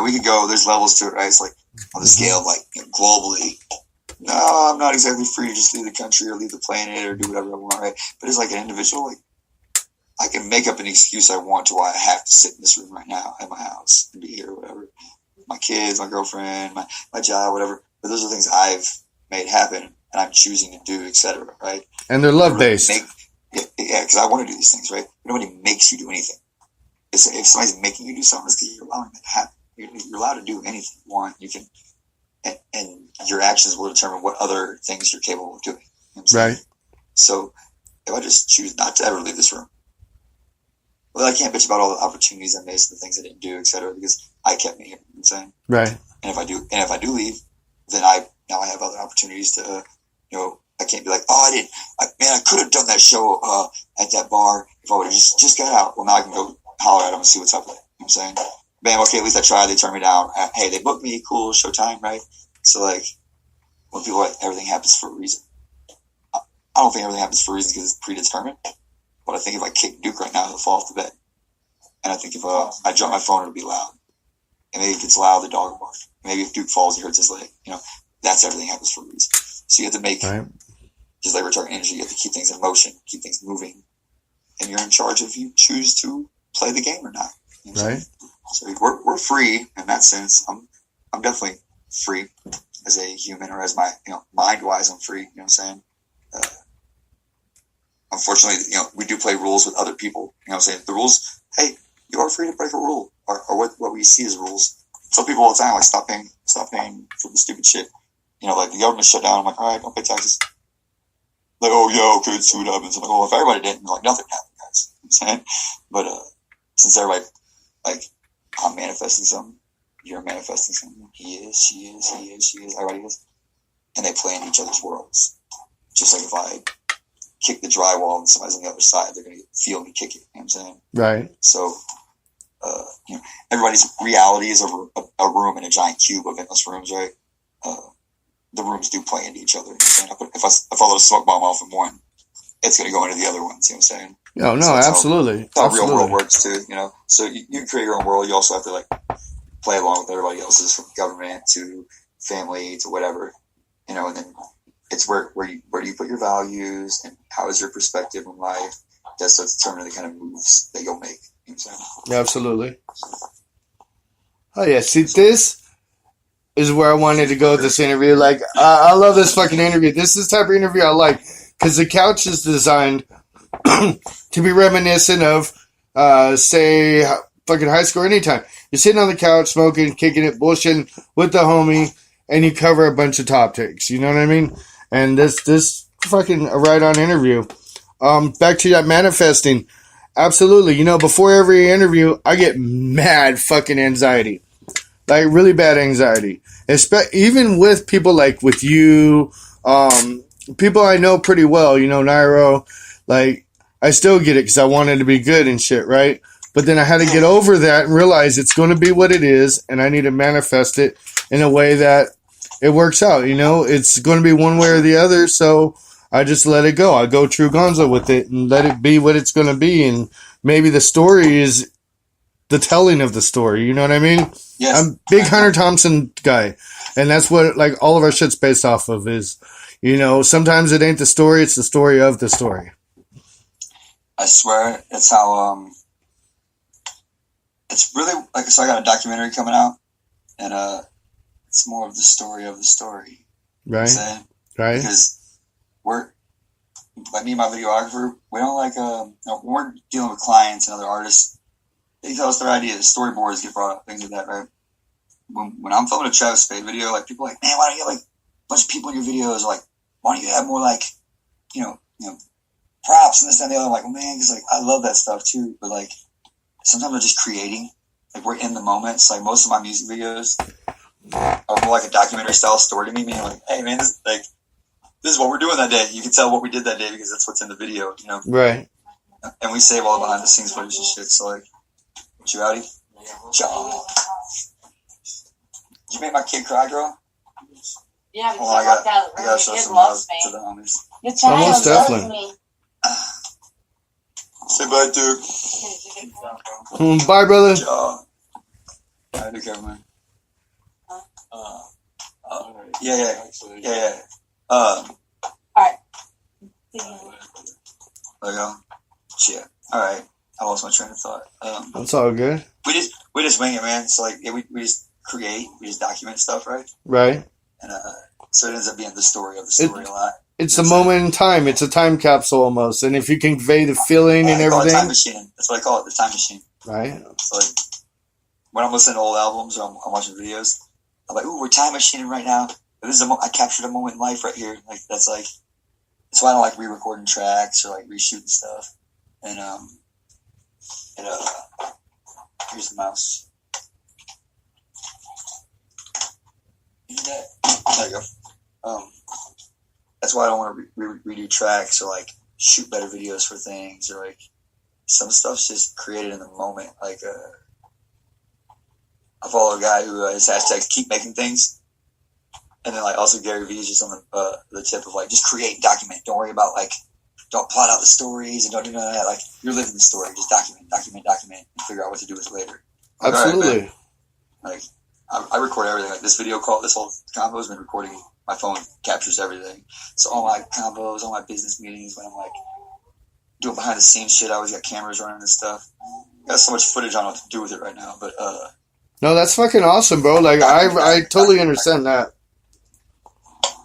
we could go. There's levels to it, right? It's like on the scale of like globally. No, I'm not exactly free to just leave the country or leave the planet or do whatever I want, right? But as like an individual, like I can make up an excuse I want to why I have to sit in this room right now at my house and be here or whatever. My kids, my girlfriend, my job, whatever. But those are things I've made happen and I'm choosing to do, etc. Right? And they're love-based. Yeah, because I want to do these things, right? Nobody makes you do anything. If somebody's making you do something, it's because you're allowing that to happen. You're allowed to do anything you want. You can, and your actions will determine what other things you're capable of doing. You know right. So if I just choose not to ever leave this room, well, I can't bitch about all the opportunities I missed, the things I didn't do, etc. Because I kept me here. You know what I'm saying? Right. And if I do leave, then I have other opportunities to, I can't be like, oh, I could have done that show at that bar if I would have just got out. Well, now I can go holler at them and see what's up with it. You know what I'm saying? Bam, okay, at least I tried. They turned me down. Hey, they booked me. Cool, showtime, right? So, like, when people are like, everything happens for a reason. I don't think everything happens for a reason because it's predetermined. But I think if I kick Duke right now, he'll fall off the bed. And I think if I drop my phone, it'll be loud. And maybe if it's loud, the dog will bark. Maybe if Duke falls, he hurts his leg. That's everything happens for a reason. So you have to make, just like we're talking energy, you have to keep things in motion, keep things moving. And you're in charge if you choose to play the game or not. Right. So we're free in that sense. I'm definitely free as a human, or as my, mind-wise, I'm free. You know what I'm saying? Unfortunately, we do play rules with other people. You know what I'm saying? The rules, hey, you are free to break a rule, or what we see as rules. Some people all the time, like, stop paying for the stupid shit. Like the government shut down. I'm like, all right, don't pay taxes. Like, oh yeah, okay, let's see what happens. I'm like, well, if everybody didn't, like, nothing happened, guys. You know what I'm saying? But since everybody, like, I'm manifesting something, you're manifesting something. He is, she is, he is, she is, everybody is. And they play in each other's worlds. Just like if I kick the drywall and somebody's on the other side, they're going to feel me kick it. You know what I'm saying? Right. So, everybody's reality is a room in a giant cube of endless rooms, right? The rooms do play into each other. You know what I'm saying? If I let a smoke bomb off in one, it's going to go into the other ones. You know what I'm saying? No, so absolutely. How real world works too. So you create your own world. You also have to like play along with everybody else's, from government to family to whatever. And then it's where do you put your values and how is your perspective in life? That's what determines the kind of moves that you'll make. You know what I'm saying? Absolutely. Oh yeah, see, this is where I wanted to go with this interview. Like, I love this fucking interview. This is the type of interview I like, because the couch is designed to be reminiscent of, say, fucking high school or anytime. You're sitting on the couch, smoking, kicking it, bullshitting with the homie, and you cover a bunch of topics. You know what I mean? And this fucking a right-on interview. Back to that manifesting. Absolutely. Before every interview, I get mad fucking anxiety. Like, really bad anxiety. Even with people like with you, people I know pretty well, Nairo, like, I still get it because I wanted to be good and shit, right? But then I had to get over that and realize it's going to be what it is, and I need to manifest it in a way that it works out, It's going to be one way or the other, so I just let it go. I go true gonzo with it and let it be what it's going to be, and maybe the story is the telling of the story, you know what I mean? Yes. I'm a big Hunter Thompson guy, and that's what, like, all of our shit's based off of is, sometimes it ain't the story, it's the story of the story. I swear, it's how, it's really, like, so I got a documentary coming out, and, it's more of the story of the story. Right. You know what I'm saying? Right. Because like me and my videographer, we don't like, when we're dealing with clients and other artists, they tell us their ideas, storyboards get brought up, things like that, right? When I'm filming a Travis Spade video, like, people are like, man, why don't you get like a bunch of people in your videos? Or, like, why don't you have more like, props and this and the other? I'm like, well, man, because like I love that stuff too, but like sometimes I'm just creating. Like, we're in the moment. So like most of my music videos are more like a documentary style story to me, meaning like, hey man, this is what we're doing that day. You can tell what we did that day because that's what's in the video, Right. And we save all the behind the scenes footage and shit. So like, what you rowdy? John. Did you make my kid cry, girl? Yeah, because I gotta show some love to the homies. Your child most definitely. loves me. Say bye, Duke. Bye, brother. Ja. I do care, man. Huh? Yeah. Alright. There you go. Shit. All right. I lost my train of thought. That's all good. We just wing it, man. So like, yeah, we just create, we just document stuff, right? Right. And so it ends up being the story of the story a lot. It's a moment in time. It's a time capsule almost. And if you can convey the feeling and I call it everything. time machine. That's what I call it, the time machine. Right. So like, when I'm listening to old albums or I'm watching videos, I'm like, ooh, we're time machining right now. But this is I captured a moment in life right here. Like that's why I don't like re-recording tracks or like reshooting stuff. And here's the mouse. There you go. That's why I don't want to redo tracks or like shoot better videos for things or like some stuff's just created in the moment. Like I follow a guy who his hashtags keep making things, and then like also Gary Vee is just on the tip of like just create and document. Don't worry about like don't plot out the stories and don't do none of that. Like you're living the story. Just document, and figure out what to do with it later. Like, Absolutely. right, like I record everything. Like this video call, this whole combo has been recording. My phone captures everything. So all my combos, all my business meetings, when I'm like doing behind the scenes shit, I always got cameras running and stuff. Got so much footage on what to do with it right now, but no, that's fucking awesome, bro. Like I totally understand that.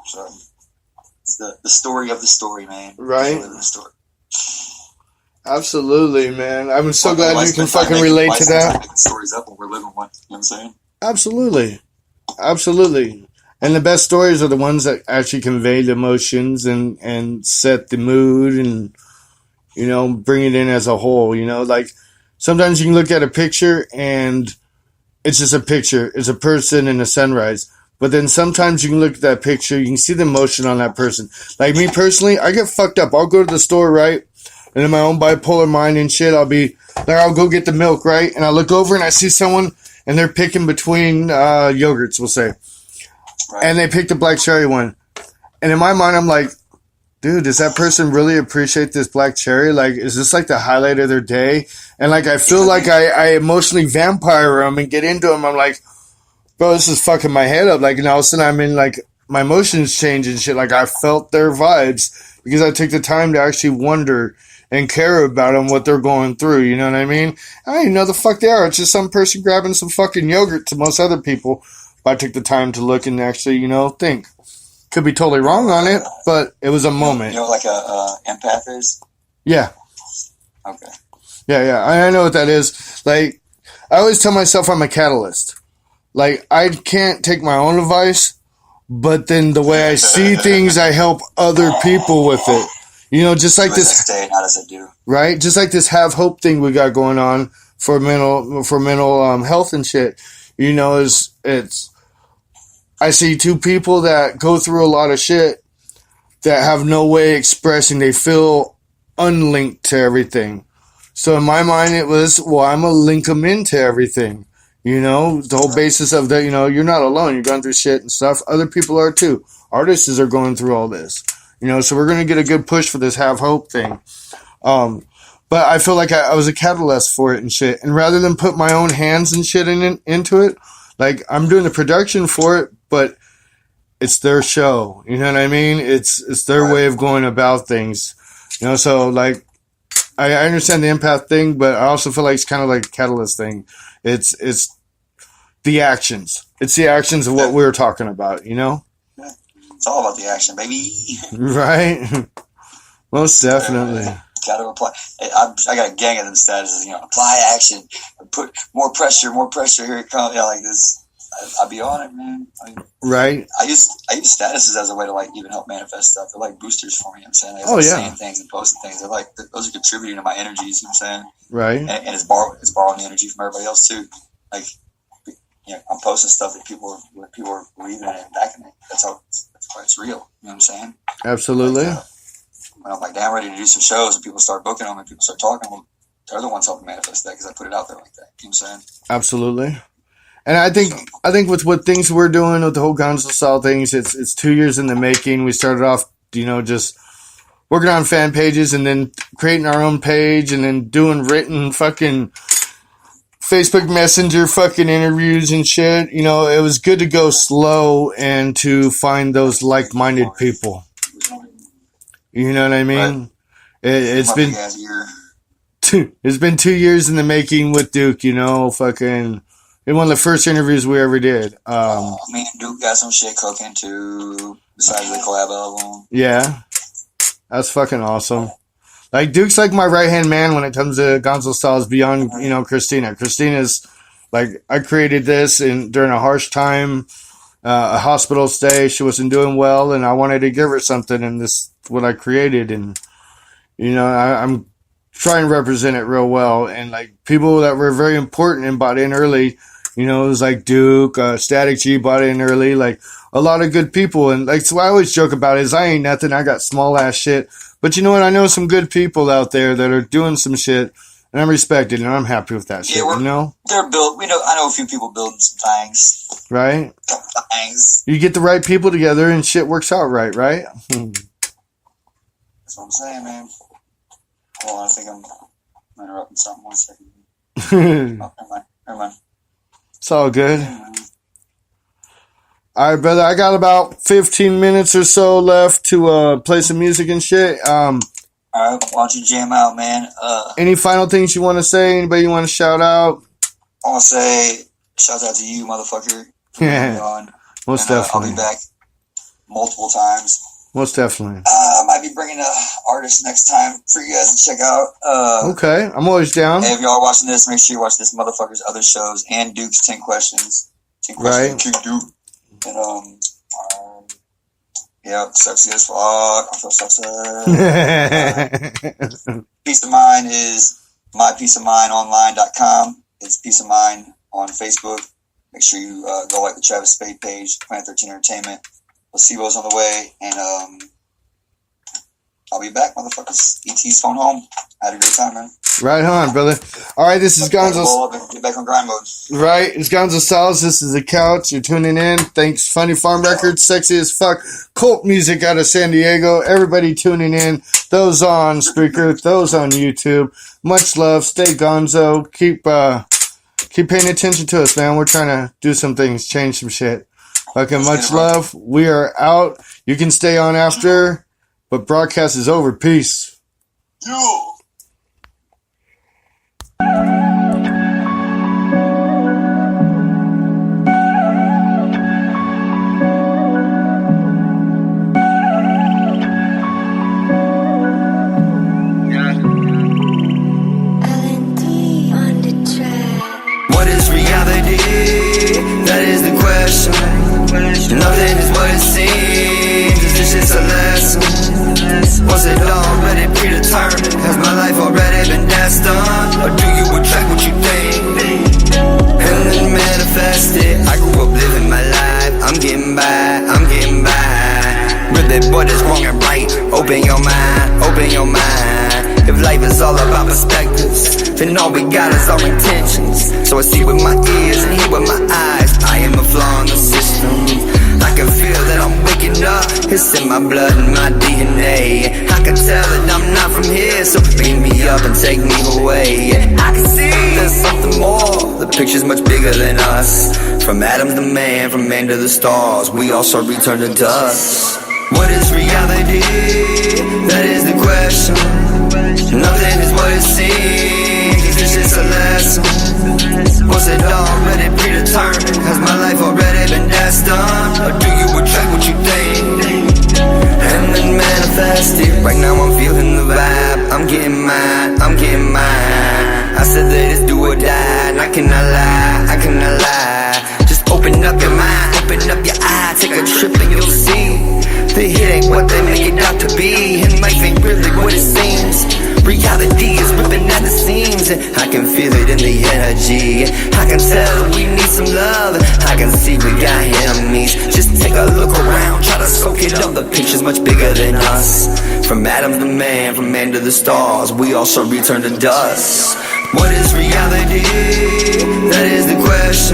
So it's the story of the story, man. Right. The story. Absolutely, man. I'm so glad you can fucking relate to that. Making stories up when we're living one. You know what I'm saying? Absolutely. And the best stories are the ones that actually convey the emotions and set the mood and, you know, bring it in as a whole, you know, like sometimes you can look at a picture and it's just a picture. It's a person in a sunrise. But then sometimes you can look at that picture, you can see the emotion on that person. Like me personally, I get fucked up. I'll go to the store, right? And in my own bipolar mind and shit, I'll go get the milk, right? And I look over and I see someone and they're picking between yogurts, we'll say. Right. And they picked a black cherry one. And in my mind, I'm like, dude, does that person really appreciate this black cherry? Like, is this like the highlight of their day? And like, I feel like I emotionally vampire them and get into them. I'm like, bro, this is fucking my head up. Like, and all of a sudden I'm in like, my emotions change and shit. Like, I felt their vibes because I took the time to actually wonder and care about them, what they're going through. You know what I mean? I don't even know the fuck they are. It's just some person grabbing some fucking yogurt to most other people. But I took the time to look and actually, you know, think. Could be totally wrong on it, but it was a moment. You know like a empath is? Yeah. Okay. Yeah. I know what that is. Like, I always tell myself I'm a catalyst. Like, I can't take my own advice, but then the way I see things, I help other people with it. You know, just like this. Stay, not as I do. Right? Just like this have hope thing we got going on for mental health and shit. You know, I see two people that go through a lot of shit that have no way expressing. They feel unlinked to everything. So in my mind, it was, well, I'm going to link them into everything. You know, the whole basis of that, you know, you're not alone. You're going through shit and stuff. Other people are too. Artists are going through all this. You know, so we're going to get a good push for this have hope thing. But I feel like I was a catalyst for it and shit. And rather than put my own hands and shit into it, like I'm doing the production for it, but it's their show. You know what I mean? It's their way of going about things. You know, so like I understand the empath thing, but I also feel like it's kind of like a catalyst thing. It's the actions. It's the actions of what we're talking about, you know? It's all about the action, baby. Right? Most definitely. Gotta apply. I got a gang of them statuses, you know, apply action, put more pressure, here it comes. Yeah, like this. I'll be on it, man. Right. I use statuses as a way to like even help manifest stuff. They're like boosters for me. You know what I'm saying, like, saying things and posting things. They're like those are contributing to my energies. You know what I'm saying, right? And it's borrowing the energy from everybody else too. Like, you know, I'm posting stuff that people are believing in and backing it. That's why it's real. You know what I'm saying? Absolutely. Like, when I'm like, damn, ready to do some shows, and people start booking them, and people start talking, well, they're the ones helping manifest that because I put it out there like that. You know what I'm saying? Absolutely. And I think with what things we're doing with the whole Gonzo style things, it's 2 years in the making. We started off, you know, just working on fan pages and then creating our own page and then doing written fucking Facebook Messenger fucking interviews and shit. You know, it was good to go slow and to find those like-minded people. You know what I mean? It's been it's been 2 years in the making with Duke. You know, fucking. In one of the first interviews we ever did. Me and Duke got some shit cooking too, besides the collab album. Yeah. That's fucking awesome. Like, Duke's like my right-hand man when it comes to Gonzo Styles beyond, you know, Christina. Christina's, like, I created this during a harsh time, a hospital stay. She wasn't doing well, and I wanted to give her something, and this is what I created. And, you know, I'm trying to represent it real well. And, like, people that were very important and bought in early, you know, it was like Duke, Static G bought in early, like a lot of good people. And like, so I always joke about it is I ain't nothing. I got small ass shit. But you know what? I know some good people out there that are doing some shit and I'm respected and I'm happy with that shit, you know? They're built. I know a few people building some things. Right? Things. You get the right people together and shit works out right? That's what I'm saying, man. Hold on, I think I'm interrupting something. 1 second. Never mind. It's all good. All right, brother. I got about 15 minutes or so left to play some music and shit. All right, why don't you jam out, man? Any final things you want to say? Anybody you want to shout out? I want to say shout out to you, motherfucker. Yeah, most definitely. I'll be back multiple times. Most definitely. I might be bringing an artist next time for you guys to check out. Okay, I'm always down. Hey, if y'all are watching this, make sure you watch this motherfucker's other shows and Duke's 10 Questions. 10 Questions right. to Duke. And, yeah, sexy as fuck. I feel sexy. Peace of Mind is mypeaceofmindonline.com. It's Peace of Mind on Facebook. Make sure you go like the Travis Spade page, Planet 13 Entertainment. Placebo's on the way, and I'll be back, motherfuckers. ET's phone home. I had a great time, man. Right on, brother. All right, this is Gonzo. Get back on grind mode. Right, it's Gonzo Styles. This is The Couch. You're tuning in. Thanks, Funny Farm Records. Sexy as fuck. Cult music out of San Diego. Everybody tuning in. Those on Spreaker. Those on YouTube. Much love. Stay Gonzo. Keep paying attention to us, man. We're trying to do some things, change some shit. Fucking much love. We are out. You can stay on after, but broadcast is over. Peace. Yo. What is reality? That is the question. Nothing is what it seems. Is this just a lesson? Was it already predetermined? Has my life already been destined? Or do you attract what you think? And then manifest it. I grew up living my life. I'm getting by. Really, what is wrong and right? Open your mind. If life is all about perspectives, then all we got is our intentions. So I see with my ears and hear with my eyes. I am a flaw in the system. I can feel that I'm waking up. It's in my blood and my DNA. I can tell that I'm not from here, so pick me up and take me away. I can see there's something more. The picture's much bigger than us. From Adam to man, from man to the stars, we all shall return to dust. What is reality? That is the question. Nothing is what it seems. Is this just a lesson? Was it already predetermined? Has my life already been destined? Or do you attract what you think? And then manifest it. Right now I'm feeling the vibe. I'm getting mine. I said that it's do or die, and I cannot lie. Just open up your mind, open up your eye, take a trip and you'll see. The hit ain't what they make it out to be, and life ain't really what it seems. Reality is ripping at the seams, and I can feel it in the energy. I can tell that we need some love, I can see we got enemies. Just take a look around, try to soak it up. The picture's much bigger than us. From Adam to man, from man to the stars, we all shall return to dust. What is reality? That is the question.